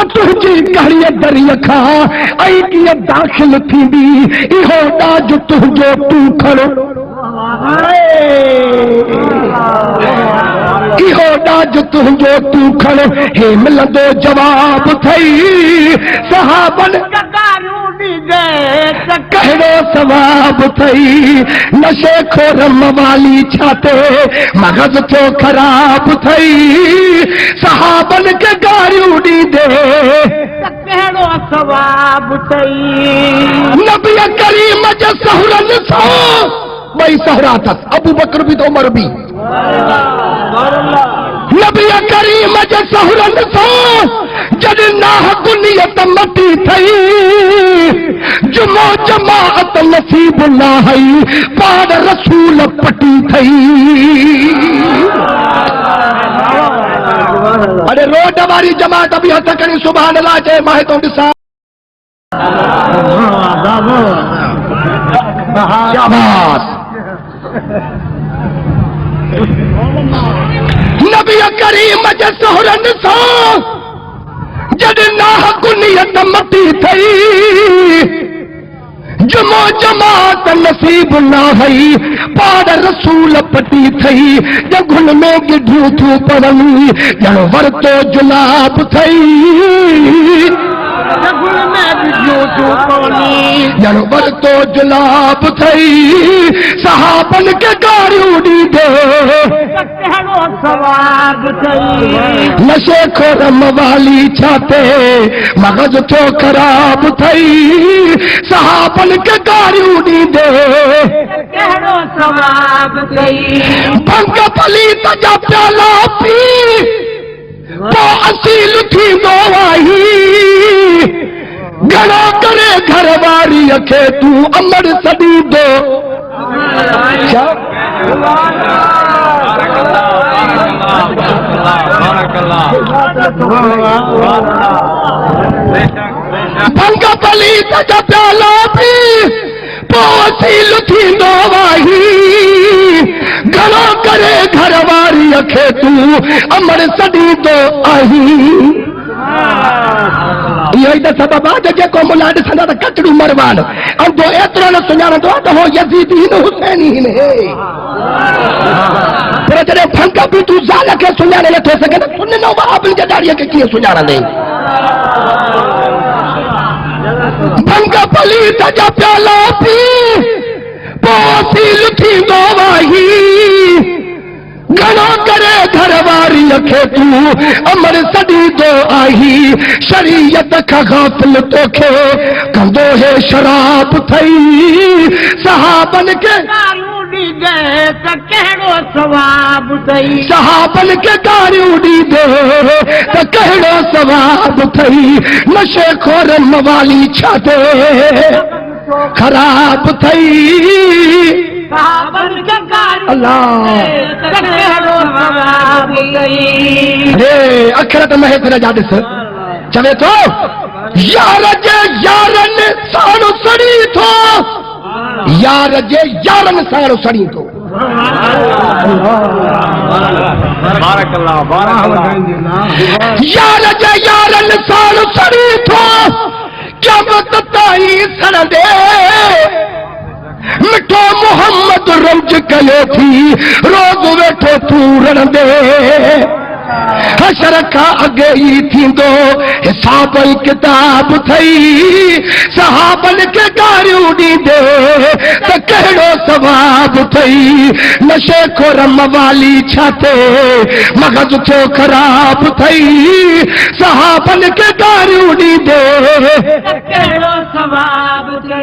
त तुझी कड़ी दरिया खा आई कीअं दाखिल थींदी इहो ॾाज तुंहिंजो तूं खड़ो इहो ॾाज तुंहिंजो तूं खड़ो हे मिलंदो जवाब थई सहाबन कहिड़ो सवाब थई नशे खोर मवाली छाते मगज़ थियो ख़राब थई सहाबन के गारियूं ॾींदे कहिड़ो सवाब थई नबी करीम जे सहरन सां ॿई सहरा अथसि अबू बकर बि त उमर बि नबी करीम जे सहरन सां जॾहिं नाह गुनियत मटी थई जुमो जमाअत नसीब न हई पाड़ रसूल पटी थई अरे रोड वारी जमात बि हथ खणी सुभाणे अल्लाह चए मां हितां ॾिसां शाबाश नबी करीम जे सहरन सां जॾहिं नाह गुनियत मटी थई जुमो जमात नसीब न हई पाड़ रसूल पटी थई जंगुल में गिढियूं थियूं पवनि ॼण वरतो जुलाब थई ॼण वरतो जुलाब थई सहाबन के गारियूं ॾींदे कहिड़ो सवाब थई नशे खोर मवाली छाते मगज़ थियो ख़राब थई सहाबन के गारियूं ॾींदे कहिड़ो सवाब थई भंग पलीत जा प्याला पी पोइ असील थींदो आई घणो करे घर वारीअ खे तूं अमर सॾींदो भंग पलीत जा प्याला पी पोइ असील थींदो आई घणो करे घर वारीअ खे तूं अमर सॾींदो आई इहो ई त सबबु आहे त जेको मुला ॾिसंदा त कचड़ू मरवान अंधो एतिरो न सुञाणंदो आहे त हो यज़ीदी हिन हुसैनी हिन पर जॾहिं फंक बि तूं ज़ाल खे सुञाणे नथो सघे त सुन वहाबिन जे ॾाड़ीअ खे कीअं सुञाणंदे भंग पलीत जा प्याला पी पोइ असील थींदो आई घणो करे घर वारीअ खे तूं अमर सॾींदो आई शरीयत खां गाफ़िल तोखे कंदो हे शराब थई सहाबन के कहिड़ो सवाब थई सहाबन के गारियूं ॾींदे त कहिड़ो सवाब थई नशे खोर मवाली छाते ख़राब थई अखरत महफ़िल जा ॾिस चवे थो यार जे यारनि साण सड़ी थो यार जे यारनि साण सड़ी थो यार जे यारनि साण सड़ी थो क़यामत ताईं सड़ंदे मिठो मोहम्मद रमज कयो थी रोज़ वेठो तूं रड़ंदे हशर खां अॻे ई थींदो हिसाब ई किताब थई सहाबन खे गारियूं ॾींदे त कहिड़ो सवाब थई नशे खोर मवाली छाते मगज़ थियो ख़राब थई सहाबन खे गारियूं ॾींदे कहिड़ो सवाब थई।